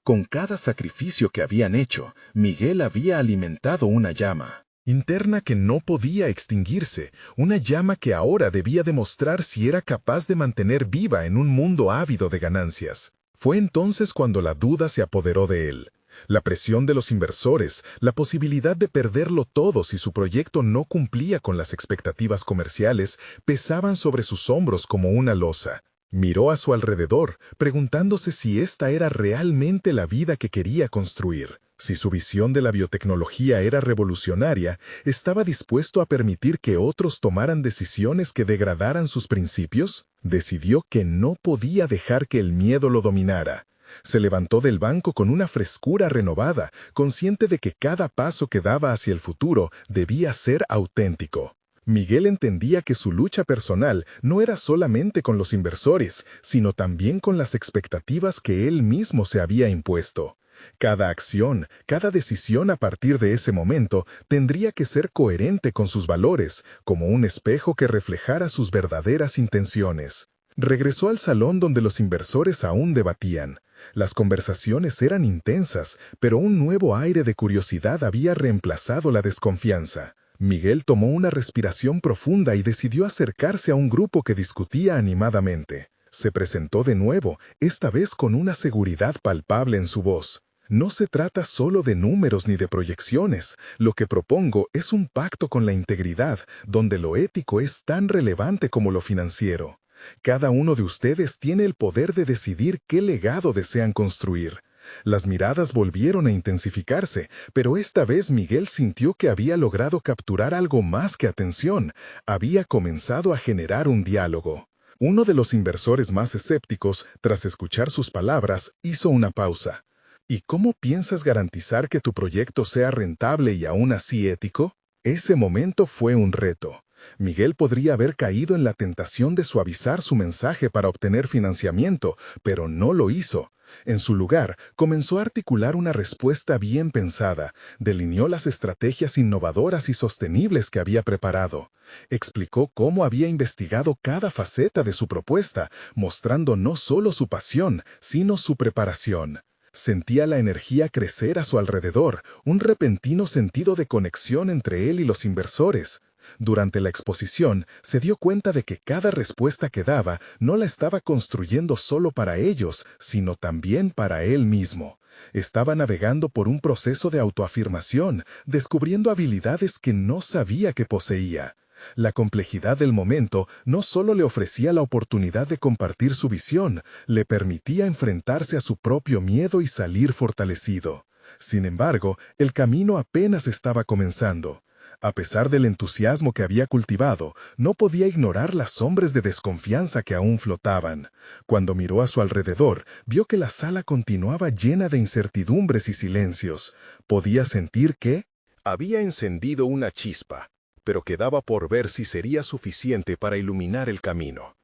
Con cada sacrificio que habían hecho, Miguel había alimentado una llama interna que no podía extinguirse, una llama que ahora debía demostrar si era capaz de mantener viva en un mundo ávido de ganancias. Fue entonces cuando la duda se apoderó de él. La presión de los inversores, la posibilidad de perderlo todo si su proyecto no cumplía con las expectativas comerciales, pesaban sobre sus hombros como una losa. Miró a su alrededor, preguntándose si esta era realmente la vida que quería construir. Si su visión de la biotecnología era revolucionaria, ¿estaba dispuesto a permitir que otros tomaran decisiones que degradaran sus principios? Decidió que no podía dejar que el miedo lo dominara. Se levantó del banco con una frescura renovada, consciente de que cada paso que daba hacia el futuro debía ser auténtico. Miguel entendía que su lucha personal no era solamente con los inversores, sino también con las expectativas que él mismo se había impuesto. Cada acción, cada decisión a partir de ese momento tendría que ser coherente con sus valores, como un espejo que reflejara sus verdaderas intenciones. Regresó al salón donde los inversores aún debatían. Las conversaciones eran intensas, pero un nuevo aire de curiosidad había reemplazado la desconfianza. Miguel tomó una respiración profunda y decidió acercarse a un grupo que discutía animadamente. Se presentó de nuevo, esta vez con una seguridad palpable en su voz. No se trata solo de números ni de proyecciones. Lo que propongo es un pacto con la integridad, donde lo ético es tan relevante como lo financiero. Cada uno de ustedes tiene el poder de decidir qué legado desean construir. Las miradas volvieron a intensificarse, pero esta vez Miguel sintió que había logrado capturar algo más que atención. Había comenzado a generar un diálogo. Uno de los inversores más escépticos, tras escuchar sus palabras, hizo una pausa. ¿Y cómo piensas garantizar que tu proyecto sea rentable y aún así ético? Ese momento fue un reto. Miguel podría haber caído en la tentación de suavizar su mensaje para obtener financiamiento, pero no lo hizo. En su lugar, comenzó a articular una respuesta bien pensada, delineó las estrategias innovadoras y sostenibles que había preparado. Explicó cómo había investigado cada faceta de su propuesta, mostrando no solo su pasión, sino su preparación. Sentía la energía crecer a su alrededor, un repentino sentido de conexión entre él y los inversores. Durante la exposición, se dio cuenta de que cada respuesta que daba no la estaba construyendo solo para ellos, sino también para él mismo. Estaba navegando por un proceso de autoafirmación, descubriendo habilidades que no sabía que poseía. La complejidad del momento no solo le ofrecía la oportunidad de compartir su visión, le permitía enfrentarse a su propio miedo y salir fortalecido. Sin embargo, el camino apenas estaba comenzando. A pesar del entusiasmo que había cultivado, no podía ignorar las sombras de desconfianza que aún flotaban. Cuando miró a su alrededor, vio que la sala continuaba llena de incertidumbres y silencios. Podía sentir que había encendido una chispa, pero quedaba por ver si sería suficiente para iluminar el camino.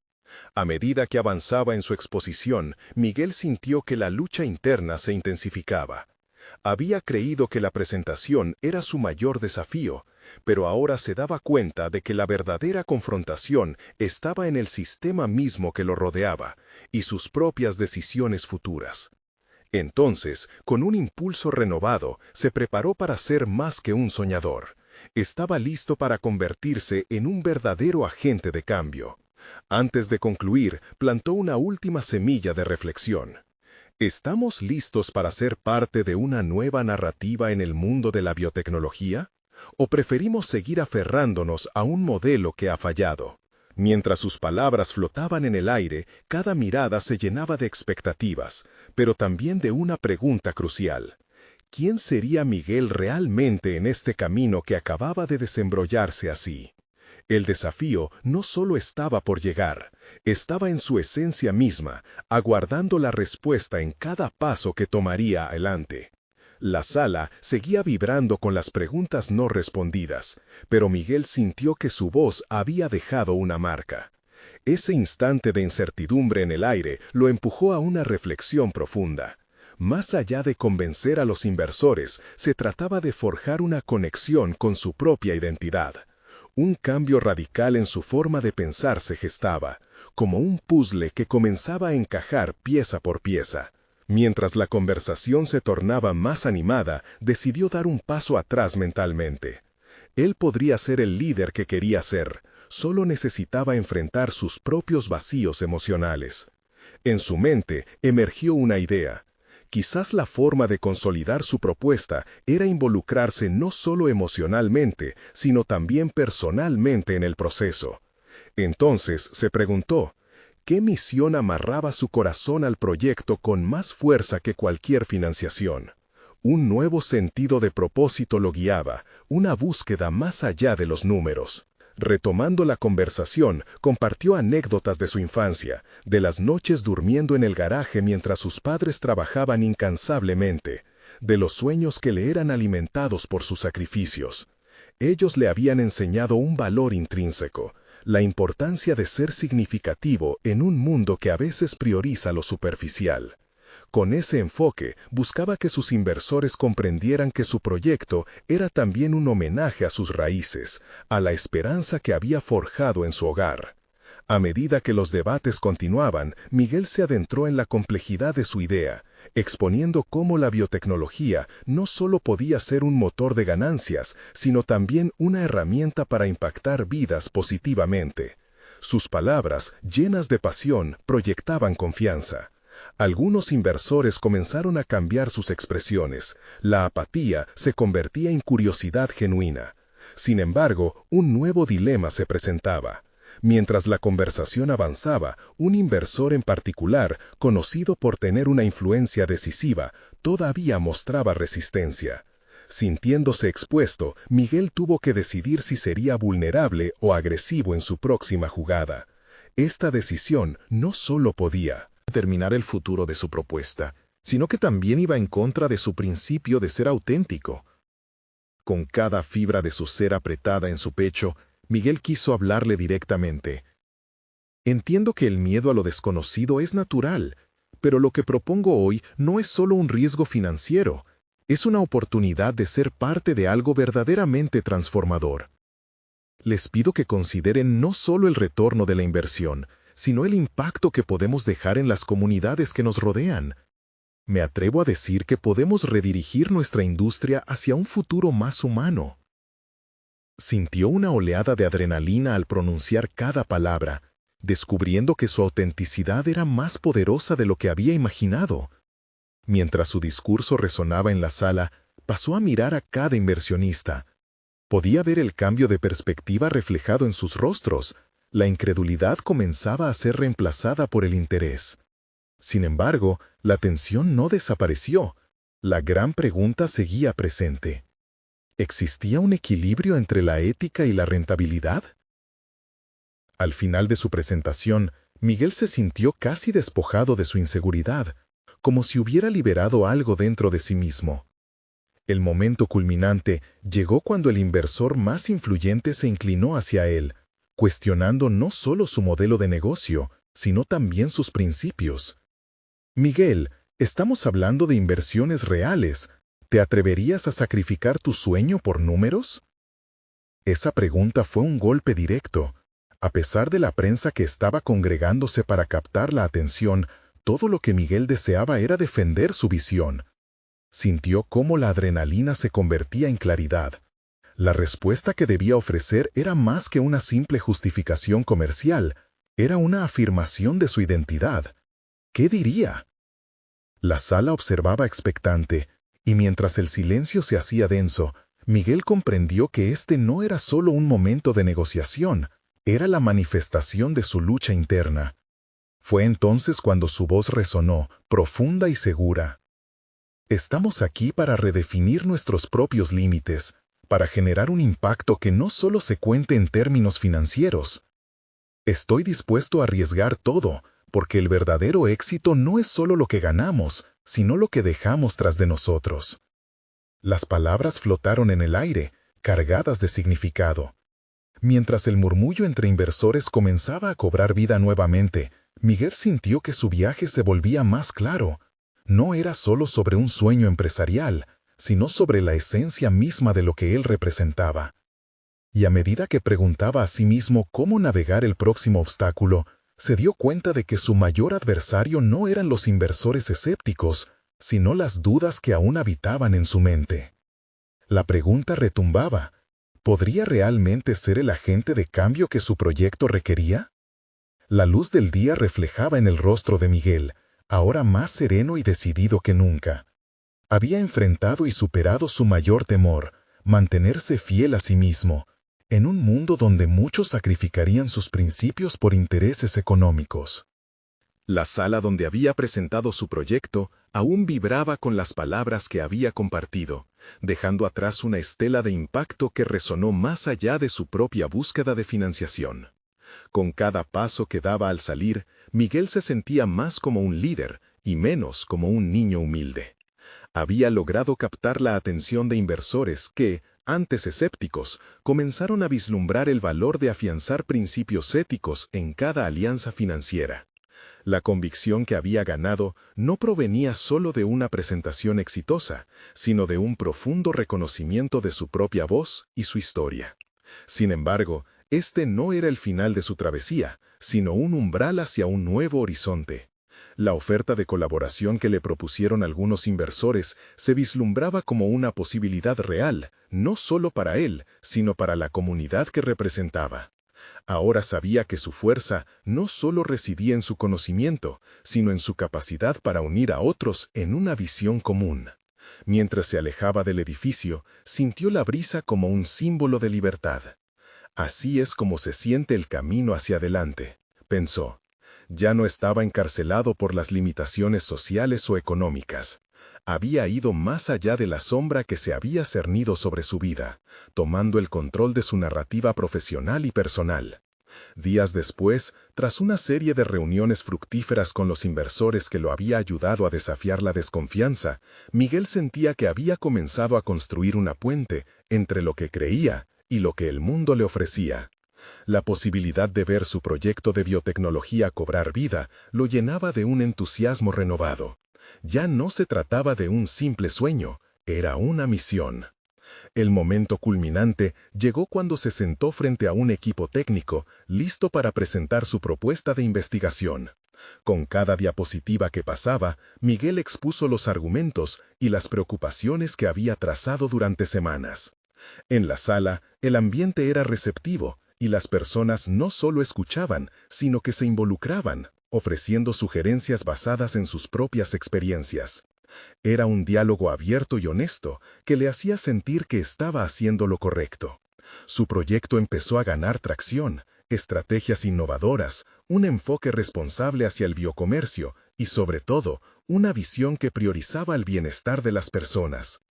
A medida que avanzaba en su exposición, Miguel sintió que la lucha interna se intensificaba. Había creído que la presentación era su mayor desafío, pero ahora se daba cuenta de que la verdadera confrontación estaba en el sistema mismo que lo rodeaba y sus propias decisiones futuras. Entonces, con un impulso renovado, se preparó para ser más que un soñador. Estaba listo para convertirse en un verdadero agente de cambio. Antes de concluir, plantó una última semilla de reflexión. ¿Estamos listos para ser parte de una nueva narrativa en el mundo de la biotecnología? ¿O preferimos seguir aferrándonos a un modelo que ha fallado? Mientras sus palabras flotaban en el aire, cada mirada se llenaba de expectativas, pero también de una pregunta crucial. ¿Quién sería Miguel realmente en este camino que acababa de desembrollarse así? El desafío no solo estaba por llegar, estaba en su esencia misma, aguardando la respuesta en cada paso que tomaría adelante. La sala seguía vibrando con las preguntas no respondidas, pero Miguel sintió que su voz había dejado una marca. Ese instante de incertidumbre en el aire lo empujó a una reflexión profunda. Más allá de convencer a los inversores, se trataba de forjar una conexión con su propia identidad. Un cambio radical en su forma de pensar se gestaba, como un puzzle que comenzaba a encajar pieza por pieza. Mientras la conversación se tornaba más animada, decidió dar un paso atrás mentalmente. Él podría ser el líder que quería ser, solo necesitaba enfrentar sus propios vacíos emocionales. En su mente emergió una idea. Quizás la forma de consolidar su propuesta era involucrarse no solo emocionalmente, sino también personalmente en el proceso. Entonces se preguntó, ¿qué misión amarraba su corazón al proyecto con más fuerza que cualquier financiación? Un nuevo sentido de propósito lo guiaba, una búsqueda más allá de los números. Retomando la conversación, compartió anécdotas de su infancia, de las noches durmiendo en el garaje mientras sus padres trabajaban incansablemente, de los sueños que le eran alimentados por sus sacrificios. Ellos le habían enseñado un valor intrínseco, la importancia de ser significativo en un mundo que a veces prioriza lo superficial. Con ese enfoque, buscaba que sus inversores comprendieran que su proyecto era también un homenaje a sus raíces, a la esperanza que había forjado en su hogar. A medida que los debates continuaban, Miguel se adentró en la complejidad de su idea, exponiendo cómo la biotecnología no solo podía ser un motor de ganancias, sino también una herramienta para impactar vidas positivamente. Sus palabras, llenas de pasión, proyectaban confianza. Algunos inversores comenzaron a cambiar sus expresiones. La apatía se convertía en curiosidad genuina. Sin embargo, un nuevo dilema se presentaba. Mientras la conversación avanzaba, un inversor en particular, conocido por tener una influencia decisiva, todavía mostraba resistencia. Sintiéndose expuesto, Miguel tuvo que decidir si sería vulnerable o agresivo en su próxima jugada. Esta decisión no solo podía determinar el futuro de su propuesta, sino que también iba en contra de su principio de ser auténtico. Con cada fibra de su ser apretada en su pecho, Miguel quiso hablarle directamente. Entiendo que el miedo a lo desconocido es natural, pero lo que propongo hoy no es solo un riesgo financiero, es una oportunidad de ser parte de algo verdaderamente transformador. Les pido que consideren no solo el retorno de la inversión, sino el impacto que podemos dejar en las comunidades que nos rodean. Me atrevo a decir que podemos redirigir nuestra industria hacia un futuro más humano. Sintió una oleada de adrenalina al pronunciar cada palabra, descubriendo que su autenticidad era más poderosa de lo que había imaginado. Mientras su discurso resonaba en la sala, pasó a mirar a cada inversionista. Podía ver el cambio de perspectiva reflejado en sus rostros. La incredulidad comenzaba a ser reemplazada por el interés. Sin embargo, la tensión no desapareció. La gran pregunta seguía presente. ¿Existía un equilibrio entre la ética y la rentabilidad? Al final de su presentación, Miguel se sintió casi despojado de su inseguridad, como si hubiera liberado algo dentro de sí mismo. El momento culminante llegó cuando el inversor más influyente se inclinó hacia él, cuestionando no solo su modelo de negocio, sino también sus principios. Miguel, estamos hablando de inversiones reales. ¿Te atreverías a sacrificar tu sueño por números? Esa pregunta fue un golpe directo. A pesar de la prensa que estaba congregándose para captar la atención, todo lo que Miguel deseaba era defender su visión. Sintió cómo la adrenalina se convertía en claridad. La respuesta que debía ofrecer era más que una simple justificación comercial, era una afirmación de su identidad. ¿Qué diría? La sala observaba expectante, y mientras el silencio se hacía denso, Miguel comprendió que este no era solo un momento de negociación, era la manifestación de su lucha interna. Fue entonces cuando su voz resonó, profunda y segura. Estamos aquí para redefinir nuestros propios límites, para generar un impacto que no solo se cuente en términos financieros. Estoy dispuesto a arriesgar todo, porque el verdadero éxito no es solo lo que ganamos, sino lo que dejamos tras de nosotros. Las palabras flotaron en el aire, cargadas de significado. Mientras el murmullo entre inversores comenzaba a cobrar vida nuevamente, Miguel sintió que su viaje se volvía más claro. No era solo sobre un sueño empresarial, sino sobre la esencia misma de lo que él representaba. Y a medida que preguntaba a sí mismo cómo navegar el próximo obstáculo, se dio cuenta de que su mayor adversario no eran los inversores escépticos, sino las dudas que aún habitaban en su mente. La pregunta retumbaba: ¿podría realmente ser el agente de cambio que su proyecto requería? La luz del día reflejaba en el rostro de Miguel, ahora más sereno y decidido que nunca. Había enfrentado y superado su mayor temor, mantenerse fiel a sí mismo, en un mundo donde muchos sacrificarían sus principios por intereses económicos. La sala donde había presentado su proyecto aún vibraba con las palabras que había compartido, dejando atrás una estela de impacto que resonó más allá de su propia búsqueda de financiación. Con cada paso que daba al salir, Miguel se sentía más como un líder y menos como un niño humilde. Había logrado captar la atención de inversores que, antes escépticos, comenzaron a vislumbrar el valor de afianzar principios éticos en cada alianza financiera. La convicción que había ganado no provenía solo de una presentación exitosa, sino de un profundo reconocimiento de su propia voz y su historia. Sin embargo, este no era el final de su travesía, sino un umbral hacia un nuevo horizonte. La oferta de colaboración que le propusieron algunos inversores se vislumbraba como una posibilidad real, no solo para él, sino para la comunidad que representaba. Ahora sabía que su fuerza no solo residía en su conocimiento, sino en su capacidad para unir a otros en una visión común. Mientras se alejaba del edificio, sintió la brisa como un símbolo de libertad. Así es como se siente el camino hacia adelante, pensó. Ya no estaba encarcelado por las limitaciones sociales o económicas. Había ido más allá de la sombra que se había cernido sobre su vida, tomando el control de su narrativa profesional y personal. Días después, tras una serie de reuniones fructíferas con los inversores que lo había ayudado a desafiar la desconfianza, Miguel sentía que había comenzado a construir una puente entre lo que creía y lo que el mundo le ofrecía. La posibilidad de ver su proyecto de biotecnología cobrar vida lo llenaba de un entusiasmo renovado. Ya no se trataba de un simple sueño, era una misión. El momento culminante llegó cuando se sentó frente a un equipo técnico, listo para presentar su propuesta de investigación. Con cada diapositiva que pasaba, Miguel expuso los argumentos y las preocupaciones que había trazado durante semanas. En la sala, el ambiente era receptivo, y las personas no solo escuchaban, sino que se involucraban, ofreciendo sugerencias basadas en sus propias experiencias. Era un diálogo abierto y honesto que le hacía sentir que estaba haciendo lo correcto. Su proyecto empezó a ganar tracción, estrategias innovadoras, un enfoque responsable hacia el biocomercio y, sobre todo, una visión que priorizaba el bienestar de las personas.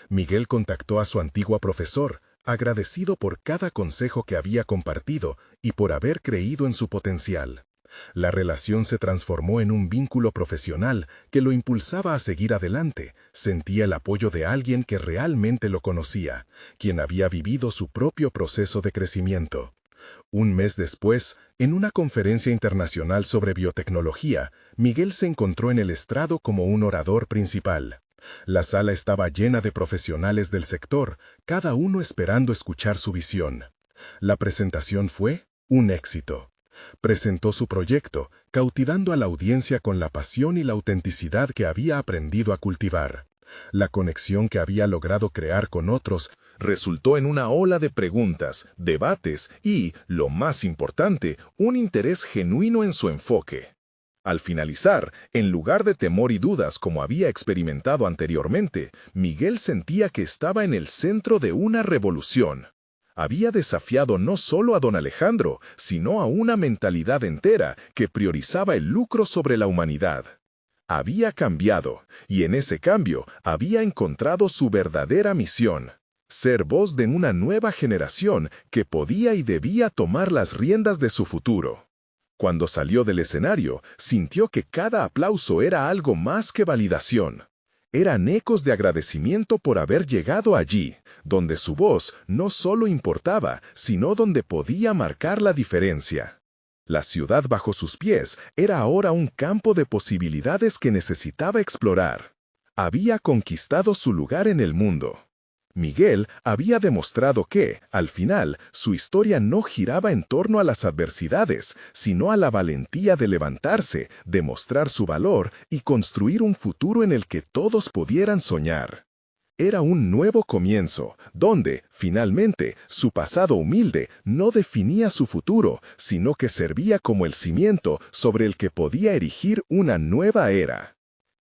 Miguel contactó a su antiguo profesor, agradecido por cada consejo que había compartido y por haber creído en su potencial. La relación se transformó en un vínculo profesional que lo impulsaba a seguir adelante. Sentía el apoyo de alguien que realmente lo conocía, quien había vivido su propio proceso de crecimiento. Un mes después, en una conferencia internacional sobre biotecnología, Miguel se encontró en el estrado como un orador principal. La sala estaba llena de profesionales del sector, cada uno esperando escuchar su visión. La presentación fue un éxito. Presentó su proyecto, cautivando a la audiencia con la pasión y la autenticidad que había aprendido a cultivar. La conexión que había logrado crear con otros resultó en una ola de preguntas, debates y, lo más importante, un interés genuino en su enfoque. Al finalizar, en lugar de temor y dudas como había experimentado anteriormente, Miguel sentía que estaba en el centro de una revolución. Había desafiado no solo a don Alejandro, sino a una mentalidad entera que priorizaba el lucro sobre la humanidad. Había cambiado, y en ese cambio había encontrado su verdadera misión: ser voz de una nueva generación que podía y debía tomar las riendas de su futuro. Cuando salió del escenario, sintió que cada aplauso era algo más que validación. Eran ecos de agradecimiento por haber llegado allí, donde su voz no solo importaba, sino donde podía marcar la diferencia. La ciudad bajo sus pies era ahora un campo de posibilidades que necesitaba explorar. Había conquistado su lugar en el mundo. Miguel había demostrado que, al final, su historia no giraba en torno a las adversidades, sino a la valentía de levantarse, demostrar su valor y construir un futuro en el que todos pudieran soñar. Era un nuevo comienzo, donde, finalmente, su pasado humilde no definía su futuro, sino que servía como el cimiento sobre el que podía erigir una nueva era.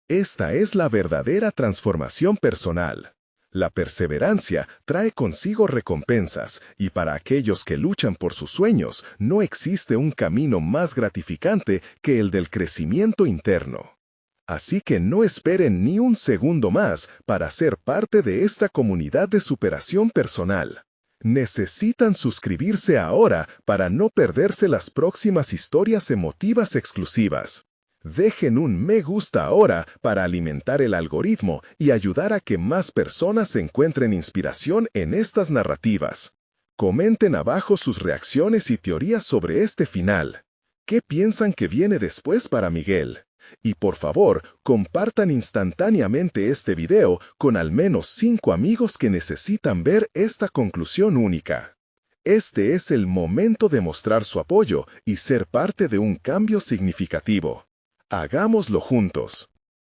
Esta es la verdadera transformación personal. La perseverancia trae consigo recompensas, y para aquellos que luchan por sus sueños, no existe un camino más gratificante que el del crecimiento interno. Así que no esperen ni un segundo más para ser parte de esta comunidad de superación personal. Necesitan suscribirse ahora para no perderse las próximas historias emotivas exclusivas. Dejen un me gusta ahora para alimentar el algoritmo y ayudar a que más personas encuentren inspiración en estas narrativas. Comenten abajo sus reacciones y teorías sobre este final. ¿Qué piensan que viene después para Miguel? Y por favor, compartan instantáneamente este video con al menos 5 amigos que necesitan ver esta conclusión única. Este es el momento de mostrar su apoyo y ser parte de un cambio significativo. Hagámoslo juntos.